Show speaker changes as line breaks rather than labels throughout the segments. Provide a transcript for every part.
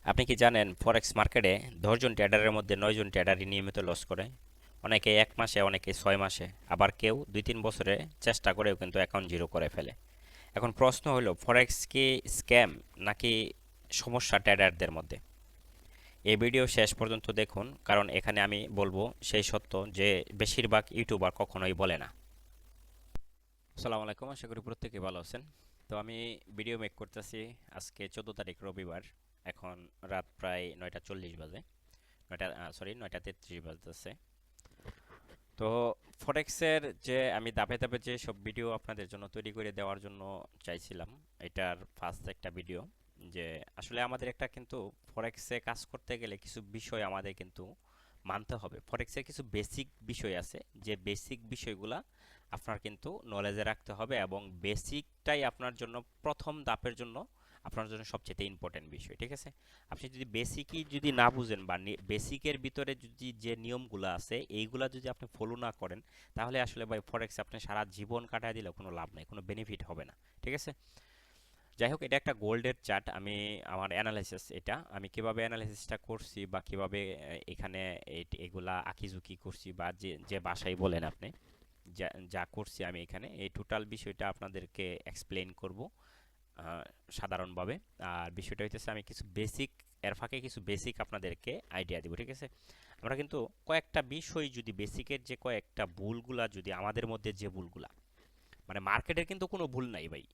আপনি কি জানেন ফরেক্স মার্কেটে 10 জন ট্রেডারের মধ্যে 9 জন ট্রেডারই নিয়মিত লস করে? অনেকে 1 মাসে, অনেকে 6 মাসে, আবার কেউ 2-3 বছরে চেষ্টা করেও কিন্তু অ্যাকাউন্ট জিরো করে ফেলে। এখন প্রশ্ন হলো, ফরেক্স কি স্ক্যাম নাকি সমস্যা ট্রেডারদের মধ্যে? এই ভিডিও শেষ পর্যন্ত দেখুন, কারণ এখানে আমি বলবো সেই সত্য যে বেশিরভাগ ইউটিউবার কখনোই বলে না। আসসালামু আলাইকুম, আশা করি প্রত্যেকে ভালো আছেন। তো আমি ভিডিও মেক করতেছি আজকে 14 তারিখ রবিবার। এখন রাত প্রায় 9টা 40 বাজে, 9টা 33 বাজতেছে। তো ফরেক্সের যে আমি ধাপে ধাপে যে সব ভিডিও আপনাদের জন্য তৈরি করে দেওয়ার জন্য চাইছিলাম, এটার ফার্স্ট একটা ভিডিও যে আসলে আমাদের একটা কিন্তু ফরেক্সে কাজ করতে গেলে কিছু বিষয় আমাদের কিন্তু মানতে হবে। ফরেক্সের কিছু বেসিক বিষয় আছে, যে বেসিক বিষয়গুলা আপনার কিন্তু নলেজে রাখতে হবে, এবং বেসিকটাই আপনার জন্য প্রথম ধাপের জন্য আপনার জন্য সবচেয়ে ইম্পর্টেন্ট বিষয়। ঠিক আছে? আপনি যদি বেসিকই যদি না বুঝেন, বা বেসিকের ভিতরে যদি যে নিয়মগুলো আছে এইগুলা যদি আপনি ফলো না করেন, তাহলে আসলে ভাই ফরেক্স আপনি সারা জীবন কাটায় দিলেও কোনো লাভ নাই, কোনো বেনিফিট হবে না। ঠিক আছে? যাই হোক, এটা একটা গোল্ডের চার্ট। আমি আমার অ্যানালাইসিস, এটা আমি কিভাবে অ্যানালাইসিসটা করছি বা কিভাবে এখানে এগুলা আঁকিঝুঁকি করছি, বা যে যে ভাষাই বলেন আপনি, যা যা করছি আমি এখানে এই টোটাল বিষয়টা আপনাদেরকে এক্সপ্লেইন করব সাধারণভাবে। আর বিষয়টা হইতেছে আমি কিছু বেসিক, এর ফাঁকে কিছু বেসিক আপনাদেরকে আইডিয়া দিব। ঠিক আছে? আমরা কিন্তু কয়েকটা বিষয়, যদি বেসিকের যে কয়েকটা ভুলগুলা, যদি আমাদের মধ্যে যে ভুলগুলা, মানে মার্কেটের কিন্তু কোনো ভুল নাই ভাই,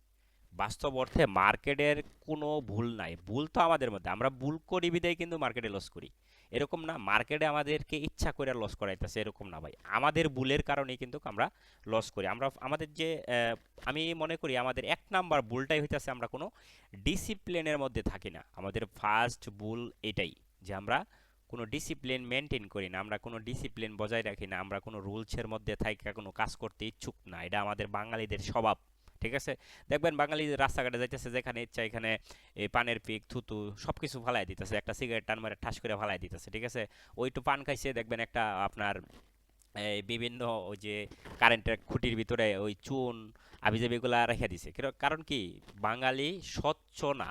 বাস্তব অর্থে মার্কেটের কোনো ভুল নাই। ভুল তো আমাদের মধ্যে, আমরা ভুল করি বিদায় কিন্তু মার্কেটে লস করি। এরকম না মার্কেটে আমাদেরকে ইচ্ছা করে লস করাইতেছে, এরকম না ভাই, আমাদের ভুলের কারণেই কিন্তু আমরা লস করি। আমরা আমাদের যে আমি মনে করি আমাদের 1 নাম্বার ভুলটাই হইতেছে আমরা কোনো ডিসিপ্লিনের মধ্যে থাকি না। আমাদের ফার্স্ট ভুল এটাই, যে আমরা কোনো ডিসিপ্লিন মেনটেন করি না, আমরা কোনো ডিসিপ্লিন বজায় রাখি না, আমরা কোনো রুলসের মধ্যে থাকি কোনো কাজ করতে ইচ্ছুক না। এটা আমাদের বাঙালিদের স্বভাব। ঠিক আছে? দেখবেন বাঙালি রাস্তাঘাটে যাইতেছে, যেখানে ইচ্ছা এখানে এই পানের পিক থুতু সব কিছু ফালাই দিতেছে, একটা সিগারেট টান মারে ঠাস করে ফালাই দিতেছে। ঠিক আছে? ওইটু পান খাইছে, দেখবেন একটা আপনার এই বিভিন্ন ওই যে কারেন্টের খুঁটির ভিতরে ওই চুন আবিজাবিগুলা রেখে দিছে। কারণ কি, বাঙালি স্বচ্ছ না,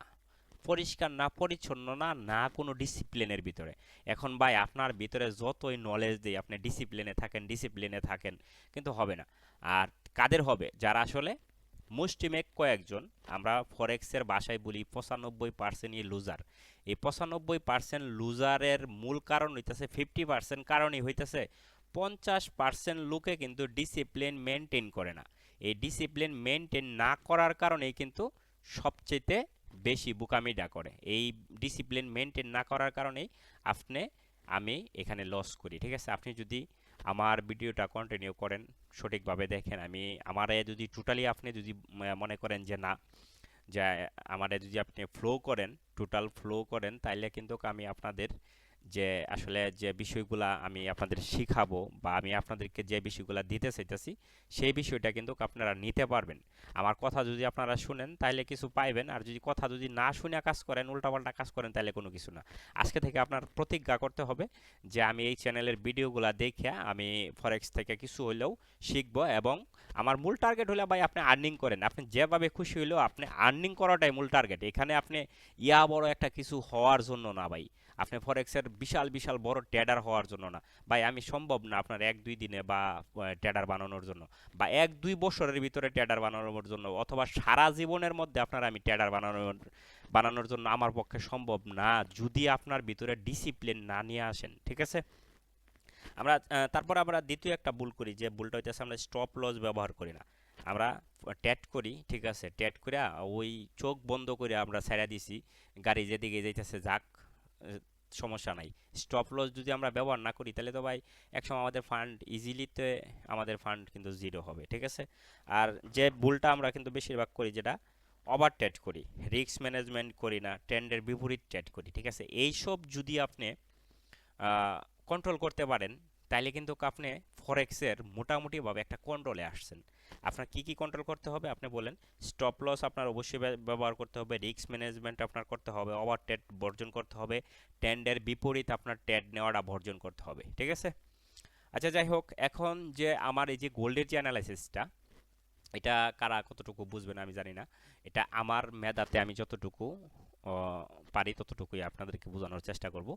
পরিষ্কার না, পরিচ্ছন্ন না, না কোনো ডিসিপ্লিনের ভিতরে। এখন ভাই আপনার ভিতরে যতই নলেজ দেই, আপনি ডিসিপ্লিনে থাকেন, কিন্তু হবে না। আর কাদের হবে? যারা আসলে মুষ্টিমেক কয়েকজন, আমরা ফরেক্সের ভাষায় বলি 95%ই লুজার। এই 95% লুজারের মূল কারণ হইতেছে, 50% কারণই হইতেছে 50% লোকে কিন্তু ডিসিপ্লিন মেনটেন করে না। এই ডিসিপ্লিন মেনটেন না করার কারণেই কিন্তু সবচেয়ে বেশি বোকামিটা করে। এই ডিসিপ্লিন মেনটেন না করার কারণেই আপনি, আমি এখানে লস করি। ঠিক আছে? আপনি যদি আমার ভিডিওটা কন্টিনিউ করেন, সঠিকভাবে দেখেন, আমি আমারে যদি টোটালি আপনি যদি মনে করেন যে না, যে আমারে যদি আপনি ফ্লো করেন, টোটাল ফ্লো করেন, তাইলে কিন্তু আমি আপনাদের যে আসলে যে বিষয়গুলা আমি আপনাদের শিখাবো, বা আমি আপনাদেরকে যে বিষয়গুলা দিতে চাইতেছি, সেই বিষয়টা কিন্তু আপনারা নিতে পারবেন। আমার কথা যদি আপনারা শুনেন তাইলে কিছু পাইবেন, আর যদি কথা যদি না শুনে কাজ করেন, উল্টাপাল্টা কাজ করেন, তাহলে কোনো কিছু না। আজকে থেকে আপনার প্রতিজ্ঞা করতে হবে যে আমি এই চ্যানেলের ভিডিওগুলা দেখে আমি ফরেক্স থেকে কিছু হইলেও শিখবো, এবং আমার মূল টার্গেট হলো ভাই আপনি আর্নিং করেন, আপনি যেভাবে খুশি হইলেও আপনি আর্নিং করাটাই মূল টার্গেট। এখানে আপনি ইয়া বড় একটা কিছু হওয়ার জন্য না ভাই, আপনি ফরেক্সের বিশাল বিশাল বড় ট্রেডার হওয়ার জন্য না ভাই। আমি সম্ভব না আপনার 1-2 দিনে বা ট্রেডার বানানোর জন্য, বা 1-2 বছরের ভিতরে ট্রেডার বানানোর জন্য, অথবা সারা জীবনের মধ্যে আপনার আমি ট্রেডার বানানোর জন্য আমার পক্ষে সম্ভব না, যদি আপনার ভিতরে ডিসিপ্লিন না নিয়ে আসেন। ঠিক আছে? আমরা তারপর আমরা দ্বিতীয় একটা ভুল করি, যে ভুলটা হইতেছে আমরা স্টপ লস ব্যবহার করি না। আমরা ট্যাট করি। ঠিক আছে? ট্যাট করে ওই চোখ বন্ধ করে আমরা ছেড়ে দিছি, গাড়ি যেদিকে যাইতেছে যাক, সমস্যা নাই। স্টপ লস যদি আমরা ব্যবহার না করি, তাহলে তো ভাই একসময় আমাদের ফান্ড ইজিলিতে, আমাদের ফান্ড কিন্তু জিরো হবে। ঠিক আছে? আর যে ভুলটা আমরা কিন্তু বেশিরভাগ করি, যেটা ওভার ট্রেড করি, রিস্ক ম্যানেজমেন্ট করি না, ট্রেন্ডের বিপরীত ট্রেড করি। ঠিক আছে? এইসব যদি আপনি কন্ট্রোল করতে পারেন, তাইলে কিন্তু আপনি ফরেক্সের মোটামুটিভাবে একটা কন্ট্রোলে আসছেন। আপনার কি কি কন্ট্রোল করতে হবে আপনি বলেন? স্টপ লস আপনার অবশ্যই ব্যবহার করতে হবে, রিস্ক ম্যানেজমেন্ট আপনার করতে হবে, ওভার ট্রেড বর্জন করতে হবে, ট্রেন্ডের বিপরীত আপনার ট্রেড নেওয়াটা বর্জন করতে হবে। ঠিক আছে? আচ্ছা, যাই হোক, এখন যে আমার এই যে গোল্ডের যে অ্যানালাইসিসটা, এটা কারা কতটুকু বুঝবেন আমি জানি না। এটা আমার মেধাতে আমি যতটুকু পারি ততটুকুই আপনাদেরকে বোঝানোর চেষ্টা করব।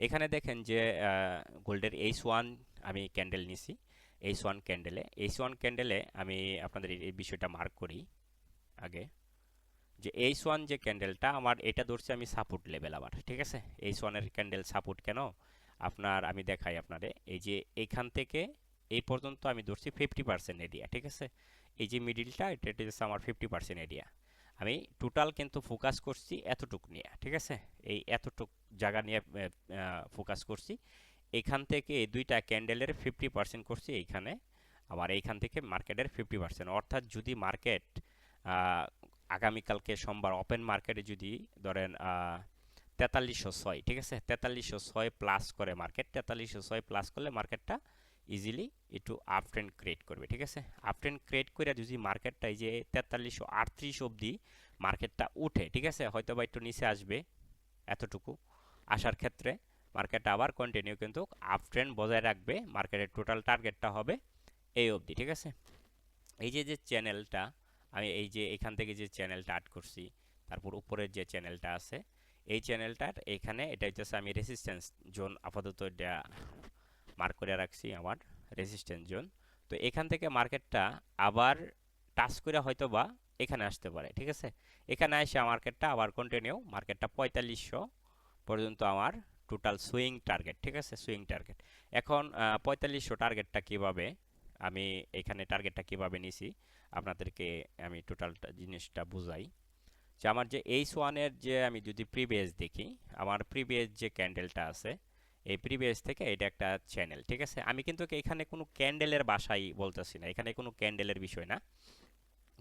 এখানে দেখেন যে গোল্ডের H1 আমি ক্যান্ডেল নিছি। H1 ক্যান্ডেলে আমি আপনাদের এই বিষয়টা মার্ক করি আগে, যে H1 যে ক্যান্ডেলটা আমার এটা ধরছি আমি সাপোর্ট লেভেল আবার, ঠিক আছে। H1 এর ক্যান্ডেল সাপোর্ট কেন আপনার আমি দেখাই আপনাদের, এই যে এইখান থেকে এই পর্যন্ত আমি ধরছি 50% এরিয়া, ঠিক আছে। এই যে মিডিলটা এটা হচ্ছে আমার 50% এরিয়া। আমি টোটাল কিন্তু ফোকাস করছি এতটুক নিয়ে, ঠিক আছে। এই এতটুক জায়গা নিয়ে ফোকাস করছি। এখান থেকে এই দুইটা ক্যান্ডেলের 50% করছি এইখানে, আবার এইখান থেকে মার্কেটের 50%। অর্থাৎ যদি মার্কেট আগামীকালকে সোমবার ওপেন মার্কেটে যদি ধরেন 4306, ঠিক আছে, 4306 প্লাস করে মার্কেট, 4306 প্লাস করলে মার্কেটটা ইজিলি একটু আপ ট্রেন্ড ক্রিয়েট করবে, ঠিক আছে। আপ ট্রেন্ড ক্রিয়েট করে যদি মার্কেটটা এই যে 4338 অবধি মার্কেটটা উঠে, ঠিক আছে, হয়তো বা একটু নিচে আসবে এতটুকু, আসার ক্ষেত্রে মার্কেটটা আবার কন্টিনিউ কিন্তু আপ ট্রেন্ড বজায় রাখবে। মার্কেটের টোটাল টার্গেটটা হবে এই অবধি, ঠিক আছে। এই যে যে চ্যানেলটা আমি এই যে এখান থেকে যে চ্যানেলটা আর্ট করছি, তারপর উপরের যে চ্যানেলটা আছে এই চ্যানেলটার এখানে এটা হচ্ছে আমি রেসিস্ট্যান্স জোন আপাতত এটা মার্ক করে রাখছি আমার রেসিস্ট্যান্স জোন। তো এখান থেকে মার্কেটটা আবার টাচ করে হয়তো বা এখানে আসতে পারে, ঠিক আছে। এখানে এসে মার্কেটটা আবার কন্টিনিউ মার্কেটটা 4500 পর্যন্ত আমার টোটাল সুইং টার্গেট, ঠিক আছে, সুইং টার্গেট। এখন 4500 টার্গেটটা কিভাবে আমি এখানে টার্গেটটা কিভাবে নিছি আপনাদেরকে আমি টোটালটা জিনিসটা বুঝাই। যে আমার যে H1 এর যে আমি যদি প্রিভিয়াস দেখি, আমার প্রিভিয়াস যে ক্যান্ডেলটা আছে এই প্রিভিয়াস থেকে এটা একটা চ্যানেল, ঠিক আছে। আমি কিন্তু এখানে কোনো ক্যান্ডেলের বাসাই বলতেছি না, এখানে কোনো ক্যান্ডেলের বিষয় না।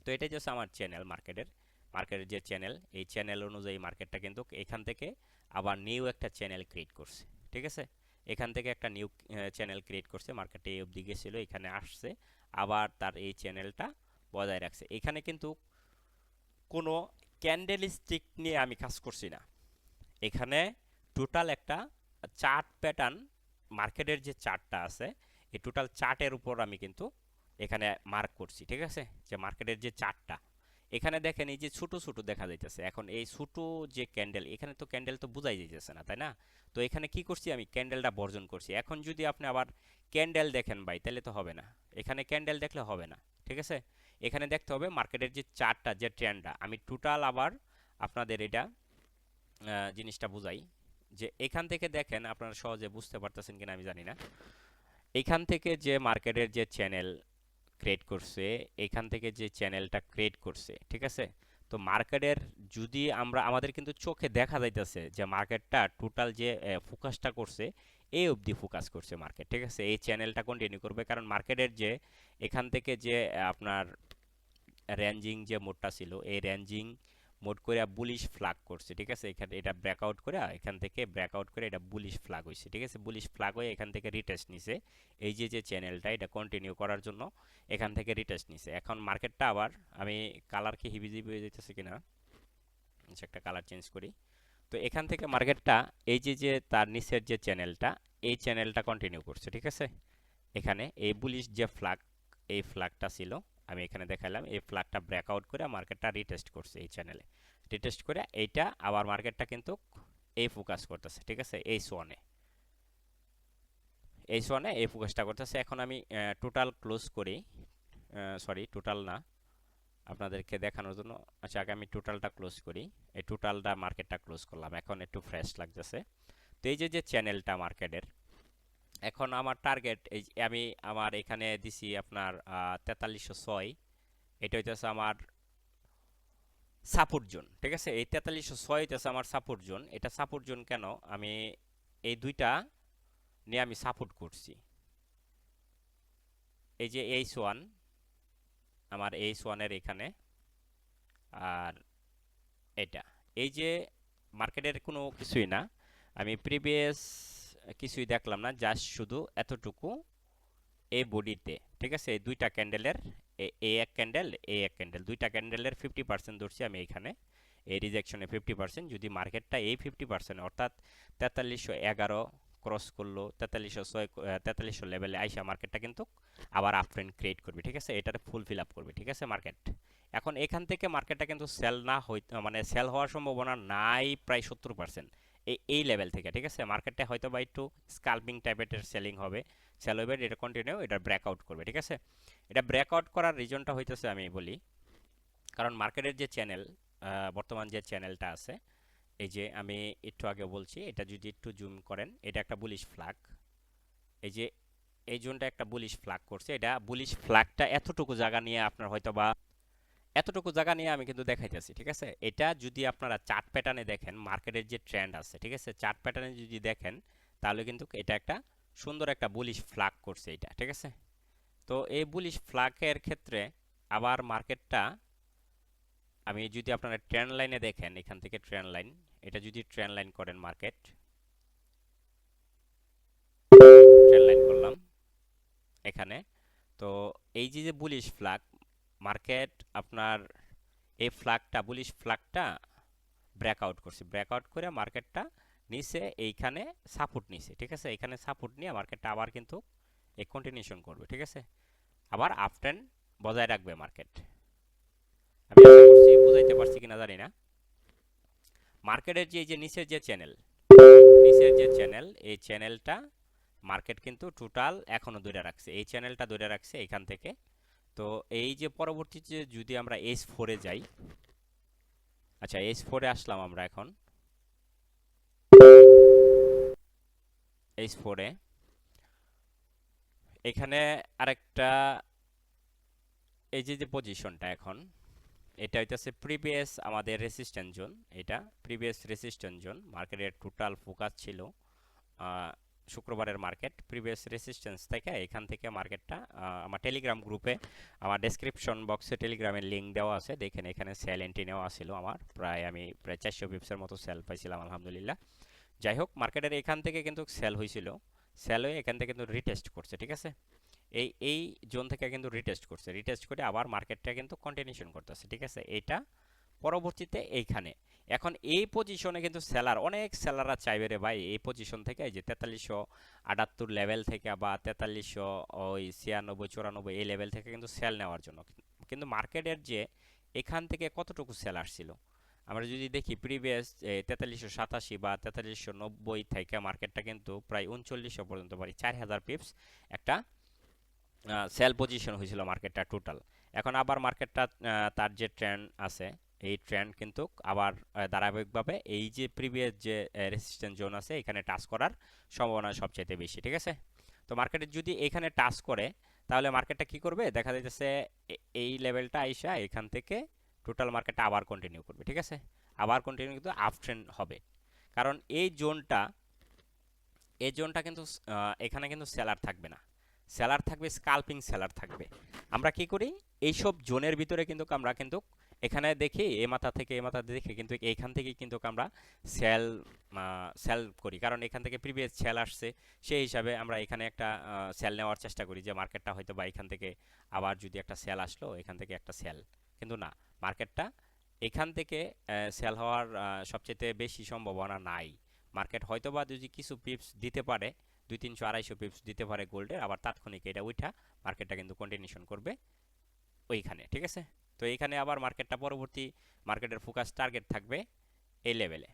তো এটা জাস্ট আমার চ্যানেল মার্কেটের যে চ্যানেল, এই চ্যানেল অনুযায়ী মার্কেটটা কিন্তু এখান থেকে আবার নিউ একটা চ্যানেল ক্রিয়েট করছে, ঠিক আছে। এখান থেকে একটা নিউ চ্যানেল ক্রিয়েট করছে, মার্কেটে এই অবধি গেছিল, এখানে আসছে, আবার তার এই চ্যানেলটা বজায় রাখছে। এখানে কিন্তু কোনো ক্যান্ডেল স্টিক নিয়ে আমি কাজ করছি না, এখানে টোটাল একটা চার্ট প্যাটার্ন, মার্কেটের যে চার্টটা আছে এই টোটাল চার্টের উপর আমি কিন্তু এখানে মার্ক করছি, ঠিক আছে। যে মার্কেটের যে চার্টটা এখানে দেখেন এই যে ছোট ছোট দেখা যাইতেছে, এখন এই ছোট যে ক্যান্ডেল, এখানে তো ক্যান্ডেল তো বোঝাই যাইতেছে না, তাই না। তো এখানে কি করছি আমি ক্যান্ডেলটা বর্জন করছি। এখন যদি আপনি আবার ক্যান্ডেল দেখেন ভাই তাহলে তো হবে না, এখানে ক্যান্ডেল দেখলে হবে না, ঠিক আছে। এখানে দেখতে হবে মার্কেটের যে চার্টটা, যে ট্রেন্ডটা, আমি টোটাল আবার আপনাদের এটা জিনিসটা বুঝাই। যে এখান থেকে দেখেন আপনারা সহজে বুঝতে পারতেছেন কিনা আমি জানি না, এখান থেকে যে মার্কেটের যে চ্যানেল ক্রিয়েট করছে, এখান থেকে যে চ্যানেলটা ক্রিয়েট করছে, ঠিক আছে। তো মার্কেটের যদি আমরা আমাদের কিন্তু চোখে দেখা যাইতেছে যে মার্কেটটা টোটাল যে ফোকাসটা করছে এই অবধি ফোকাস করছে মার্কেট, ঠিক আছে। এই চ্যানেলটা কন্টিনিউ করবে, কারণ মার্কেটের যে এখান থেকে যে আপনার রেঞ্জিং যে মোডটা ছিল এই রেঞ্জিং মোড করে বুলিশ ফ্ল্যাগ করছে, ঠিক আছে। এখানে এটা ব্রেকআউট করে এখান থেকে ব্রেকআউট করে এটা বুলিশ ফ্ল্যাগ হয়েছে, ঠিক আছে। বুলিশ ফ্ল্যাগ হয়ে এখান থেকে রিটেস্ট নিছে, এই যে যে চ্যানেলটা এটা কন্টিনিউ করার জন্য এখান থেকে রিটেস্ট নিছে। এখন মার্কেটটা আবার আমি কালার কি হিবিজিবি হয়ে যেতেছে কিনা, একটা কালার চেঞ্জ করি। তো এখান থেকে মার্কেটটা এই যে যে তার নিচের যে চ্যানেলটা এই চ্যানেলটা কন্টিনিউ করছে, ঠিক আছে। এখানে এই বুলিশ যে ফ্ল্যাগ এই ফ্ল্যাগটা ছিল আমি এখানে দেখালাম, এই ফ্ল্যাগটা ব্রেকআউট করে মার্কেটটা রিটেস্ট করছে এই চ্যানেলে, রিটেস্ট করে এইটা আবার মার্কেটটা কিন্তু এই ফোকাস করতেছে, ঠিক আছে। H1 এই ফোকাসটা করতেছে। এখন আমি টোটাল ক্লোজ করি, সরি টোটাল না, আপনাদেরকে দেখানোর জন্য, আচ্ছা আগে আমি টোটালটা ক্লোজ করি। এই টোটালটা মার্কেটটা ক্লোজ করলাম, এখন একটু ফ্রেশ লাগতেছে। তো এই যে যে চ্যানেলটা মার্কেটের, এখন আমার টার্গেট এই আমি আমার এখানে দিছি আপনার 4306, এটা হইতেছে আমার সাপোর্ট জোন, ঠিক আছে। এই 4306 হইতেছে আমার সাপোর্ট জোন। এটা সাপোর্ট জোন কেন, আমি এই দুইটা নিয়ে আমি সাপোর্ট করছি। এই যে H1 আমার H1 এর এখানে, আর এটা এই যে মার্কেটের কোনো কিছুই না, আমি প্রিভিয়াস কিছুই দেখলাম না, জাস্ট শুধু এতটুকু এই বডিতে, ঠিক আছে। এই দুইটা ক্যান্ডেলের এ এক ক্যান্ডেল এক ক্যান্ডেল দুইটা ক্যান্ডেলের 50% ধরছি আমি এখানে, এই রিজেকশনে 50%। যদি মার্কেটটা এই 50% অর্থাৎ 4311 ক্রস করলো, 4306 4300 লেভেলে আইসা মার্কেটটা কিন্তু আবার আপ ট্রেন্ড ক্রিয়েট করবে, ঠিক আছে। এটাতে ফুল ফিল আপ করবে, ঠিক আছে মার্কেট। এখন এখান থেকে মার্কেটটা কিন্তু সেল না হই, মানে সেল হওয়ার সম্ভাবনা নাই প্রায় 70%। এই লেভেল থেকে, ঠিক আছে, মার্কেটে হয়তো বা একটু স্কাল্পিং টাইপের সেলিং হবে, সেল হবে, এটা কন্টিনিউ, এটা ব্রেকআউট করবে, ঠিক আছে। এটা ব্রেকআউট করার রিজনটা হইতেছে আমি বলি, কারণ মার্কেটের যে চ্যানেল, বর্তমান যে চ্যানেলটা আছে, এই যে আমি একটু আগে বলছি, এটা যদি একটু জুম করেন, এটা একটা বুলিশ ফ্ল্যাগ। এই যে এই জোনটা একটা বুলিশ ফ্ল্যাগ করছে, এটা বুলিশ ফ্ল্যাগটা এতটুকু জায়গা নিয়ে আপনার হয়তো বা এতটুকু জায়গা নিয়ে আমি কিন্তু দেখাইতেছি, ঠিক আছে। এটা যদি আপনারা চার্ট প্যাটার্নে দেখেন, মার্কেটের যে ট্রেন্ড আছে, ঠিক আছে, চার্ট প্যাটার্নে যদি দেখেন, তাহলে কিন্তু এটা একটা সুন্দর একটা বুলিশ ফ্ল্যাগ করছে এটা, ঠিক আছে। তো এই বুলিশ ফ্ল্যাগের ক্ষেত্রে আবার মার্কেটটা, আমি যদি আপনারা ট্রেন্ড লাইনে দেখেন, এখান থেকে ট্রেন্ড লাইন, এটা যদি ট্রেন্ড লাইন করেন, মার্কেট ট্রেন্ড লাইন করলাম এখানে, তো এই যে যে বুলিশ ফ্ল্যাগ, মার্কেট আপনার এই ফ্ল্যাগটা, বুলিশ ফ্ল্যাগটা ব্রেকআউট করছে, ব্রেকআউট করে মার্কেটটা নিচে এইখানে সাপোর্ট নিছে, ঠিক আছে। এখানে সাপোর্ট নিয়ে মার্কেটটা আবার কিন্তু এই কন্টিনিউশন করবে, ঠিক আছে, আবার আপ ট্রেন্ড বজায় রাখবে মার্কেট। আমি আশা করছি বুঝাইতে পারছি কিনা জানি না। মার্কেটের যে এই যে নিচের যে চ্যানেল, নিচের যে চ্যানেল, এই চ্যানেলটা মার্কেট কিন্তু টোটাল এখনো ধরে রাখছে, এই চ্যানেলটা ধরে রাখছে এখান থেকে। তো এই যে পরবর্তীতে যদি আমরা H4 এ যাই, আচ্ছা H4 এ আসলাম আমরা এখন, H4 এ এখানে আরেকটা, এই যে যে পজিশনটা এখন, এটা হইতেছে প্রিভিয়াস আমাদের রেসিস্ট্যান্স জোন, এটা প্রিভিয়াস রেসিস্ট্যান্স জোন, মার্কেটের টোটাল ফোকাস ছিল শুক্রবারের মার্কেট প্রিভিয়াস রেসিস্ট্যান্স থেকে, এখান থেকে মার্কেটটা আমার টেলিগ্রাম গ্রুপে, আমার ডেসক্রিপশন বক্সে টেলিগ্রামের লিঙ্ক দেওয়া আছে, দেখেন এখানে সেল এন্ট্রি নেওয়া ছিল আমার, আমি প্রায় 400 পিপসের মতো সেল পাইছিলাম আলহামদুলিল্লাহ। যাই হোক, মার্কেটের এখান থেকে কিন্তু সেল হয়েছিল, সেল হয়ে এখান থেকে কিন্তু রিটেস্ট করছে, ঠিক আছে। এই জোন থেকে কিন্তু রিটেস্ট করছে, রিটেস্ট করে আবার মার্কেটটা কিন্তু কন্টিনিউশন করতেছে, ঠিক আছে। এটা পরবর্তীতে এইখানে, এখন এই পজিশনে কিন্তু সেলার, অনেক সেলাররা চাইবে রে ভাই এই পজিশন থেকে, এই যে 4378 লেভেল থেকে বা 4300 ওই 96 94 এই লেভেল থেকে কিন্তু সেল নেওয়ার জন্য। কিন্তু মার্কেটের যে এখান থেকে কতটুকু সেল আসছিল, আমরা যদি দেখি প্রিভিয়াস 4387 বা 4390 থেকে মার্কেটটা কিন্তু প্রায় 3900 পর্যন্ত, মানে 4000 পিপস একটা সেল পজিশন হয়েছিল মার্কেটটা টোটাল। এখন আবার মার্কেটটা তার যে ট্রেন্ড আছে, এই ট্রেন্ড কিন্তু আবার ধারাবাহিকভাবে এই যে প্রিভিয়াস যে রেসিস্ট্যান্স জোন আছে এখানে টাচ করার সম্ভাবনা সবচাইতে বেশি, ঠিক আছে। তো মার্কেটে যদি এখানে টাচ করে, তাহলে মার্কেটটা কি করবে, দেখা যাইতেছে এই লেভেলটা আইসা এখান থেকে টোটাল মার্কেটটা আবার কন্টিনিউ করবে, ঠিক আছে, আবার কন্টিনিউ কিন্তু আপ ট্রেন্ড হবে। কারণ এই জোনটা কিন্তু এখানে কিন্তু সেলার থাকবে না, সেলার থাকবে স্কাল্পিং সেলার থাকবে। আমরা কি করি, এইসব জোনের ভিতরে কিন্তু আমরা কিন্তু এখানে দেখি এ মাথা থেকে এ মাথা দেখে কিন্তু এইখান থেকে কিন্তু আমরা সেল সেল করি, কারণ এখান থেকে প্রিভিয়াস সেল আসছে, সেই হিসাবে আমরা এখানে একটা সেল নেওয়ার চেষ্টা করি, যে মার্কেটটা হয়তো বা এখান থেকে আবার যদি একটা সেল আসলো, এখান থেকে একটা সেল, কিন্তু না, মার্কেটটা এখান থেকে সেল হওয়ার সবচেয়ে বেশি সম্ভাবনা নাই। মার্কেট হয়তো বা যদি কিছু পিপস দিতে পারে, 200 300 250 পিপস দিতে পারে গোল্ডের, আবার তাৎক্ষণিক এটা উঠা মার্কেটটা কিন্তু কন্টিনিউশন করবে ওইখানে, ঠিক আছে। তো এইখানে আবার মার্কেটটা পরবর্তী মার্কেটের ফোকাস টার্গেট থাকবে এই লেভেলে,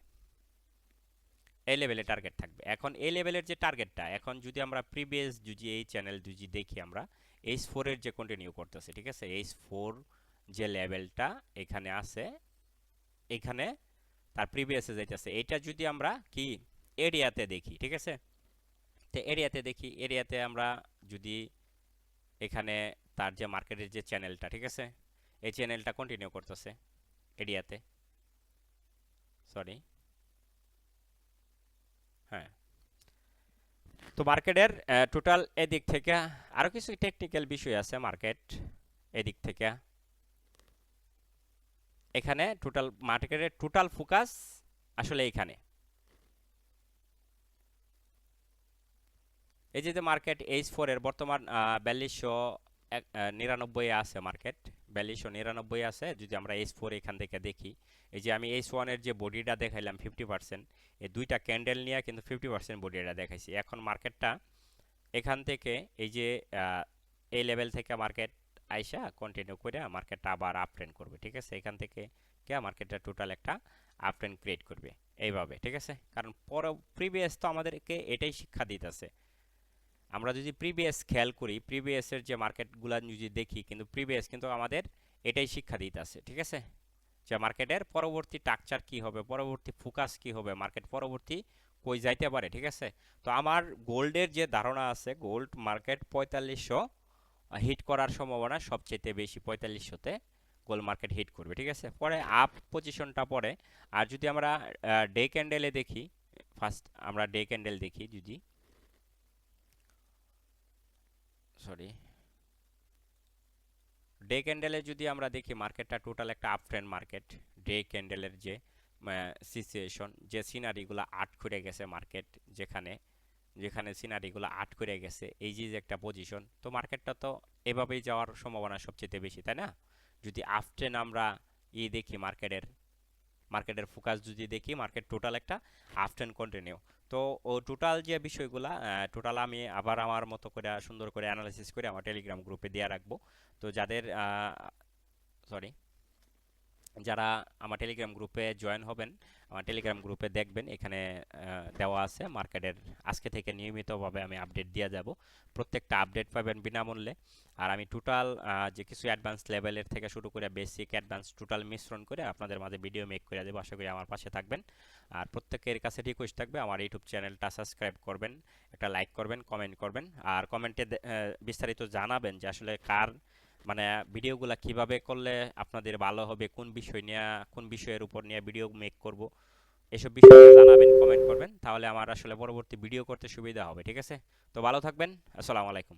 এই লেভেলে টার্গেট থাকবে। এখন এই লেভেলের যে টার্গেটটা, এখন যদি আমরা প্রিভিয়াস যদি এই চ্যানেল যদি দেখি, আমরা H4 এর যে কন্টিনিউ করতেছে, ঠিক আছে, H4 যে লেভেলটা এখানে আছে, এখানে তার প্রিভিয়াসে যাইতেছে, এটা যদি আমরা কি এরিয়াতে দেখি, ঠিক আছে, তো এরিয়াতে দেখি, এরিয়াতে আমরা যদি এখানে তার যে মার্কেটের যে চ্যানেলটা, ঠিক আছে, এই চ্যানেলটা কন্টিনিউ করতেছে এরিয়াতে, সরি, হ্যাঁ। তো মার্কেটের টোটাল এদিক থেকে আরও কিছু টেকনিক্যাল বিষয় আছে, মার্কেট এদিক থেকে এখানে টোটাল মার্কেটের টোটাল ফোকাস আসলে এখানে, এই যে মার্কেট H4 এর বর্তমান 4299 আছে, মার্কেট 4299 আছে। যদি আমরা H4 এখান থেকে দেখি, এই যে আমি H1 এর যে বডিটা দেখাইলাম 50%, এই দুইটা ক্যান্ডেল নিয়ে কিন্তু 50% বডিটা দেখাইছি। এখন মার্কেটটা এখান থেকে এই যে এই লেভেল থেকে মার্কেট আইসা কন্টিনিউ করে মার্কেটটা আবার আপ ট্রেন্ড করবে, ঠিক আছে। এখান থেকে মার্কেটটা টোটাল একটা আপ ট্রেন্ড ক্রিয়েট করবে এইভাবে, ঠিক আছে। কারণ প্রিভিয়াস তো আমাদেরকে এটাই শিক্ষা দিতেছে। আমরা যদি প্রিভিয়াস খেয়াল করি, প্রিভিয়াসের যে মার্কেটগুলো যদি দেখি, কিন্তু প্রিভিয়াস কিন্তু আমাদের এটাই শিক্ষা দিতেছে, ঠিক আছে, যে মার্কেটের পরবর্তী টাকচার কি হবে, পরবর্তী ফোকাস কি হবে, মার্কেট পরবর্তী কই যাইতে পারে, ঠিক আছে। তো আমার গোল্ডের যে ধারণা আছে, গোল্ড মার্কেট 4500 হিট করার সম্ভাবনা সবচেয়ে বেশি, 4500-তে গোল্ড মার্কেট হিট করবে, ঠিক আছে। পরে আপ পজিশনটা পরে। আর যদি আমরা ডে ক্যান্ডেলে দেখি, ফার্স্ট আমরা ডে ক্যান্ডেল দেখি, যদি সরি ডে ক্যান্ডেলে যদি আমরা দেখি, মার্কেটটা টোটাল একটা আপ ট্রেন্ড মার্কেট। ডে ক্যান্ডেলের যে সিচুয়েশন, যে সিনারিগুলো আট করে গেছে মার্কেট, যেখানে যেখানে সিনারিগুলো আট করে গেছে, এই যে একটা পজিশন, তো মার্কেটটা তো এভাবেই যাওয়ার সম্ভাবনা সবচেয়ে বেশি, তাই না। যদি আপ ট্রেন্ড আমরা দেখি মার্কেটের ফোকাস যদি দেখি, মার্কেট টোটাল একটা আপ ট্রেন্ড কন্টিনিউ। তো ও টোটাল যে বিষয়গুলা, টোটাল আমি আবার আমার মতো করে সুন্দর করে অ্যানালাইসিস করে আমার টেলিগ্রাম গ্রুপে দিয়ে রাখবো। তো যাদের সরি যারা আমার টেলিগ্রাম গ্রুপে জয়েন হবেন, আমার টেলিগ্রাম গ্রুপে দেখবেন এখানে দেওয়া আছে মার্কেটের আজকে থেকে নিয়মিতভাবে আমি আপডেট দিয়ে যাব। প্রত্যেকটা আপডেট পাবেন বিনামূল্যে। আর আমি টোটাল যে কিছু অ্যাডভান্স লেভেলের থেকে শুরু করে বেসিক অ্যাডভান্স টোটাল মিশ্রণ করে আপনাদের মাঝে ভিডিও মেক করে দেবো। আশা করি আমার পাশে থাকবেন। আর প্রত্যেকের কাছে রিকোয়েস্ট থাকবে, আমার ইউটিউব চ্যানেলটা সাবস্ক্রাইব করবেন, একটা লাইক করবেন, কমেন্ট করবেন। আর কমেন্টে বিস্তারিত জানাবেন যে আসলে কার মানে ভিডিওগুলা কিভাবে করলে আপনাদের ভালো হবে, কোন বিষয় নিয়ে, কোন বিষয়ের উপর নিয়ে ভিডিও মেক করব, এসব বিষয়ে জানাবেন, কমেন্ট করবেন, তাহলে আমার আসলে পরবর্তী ভিডিও করতে সুবিধা হবে, ঠিক আছে। তো ভালো থাকবেন। আসসালামু আলাইকুম।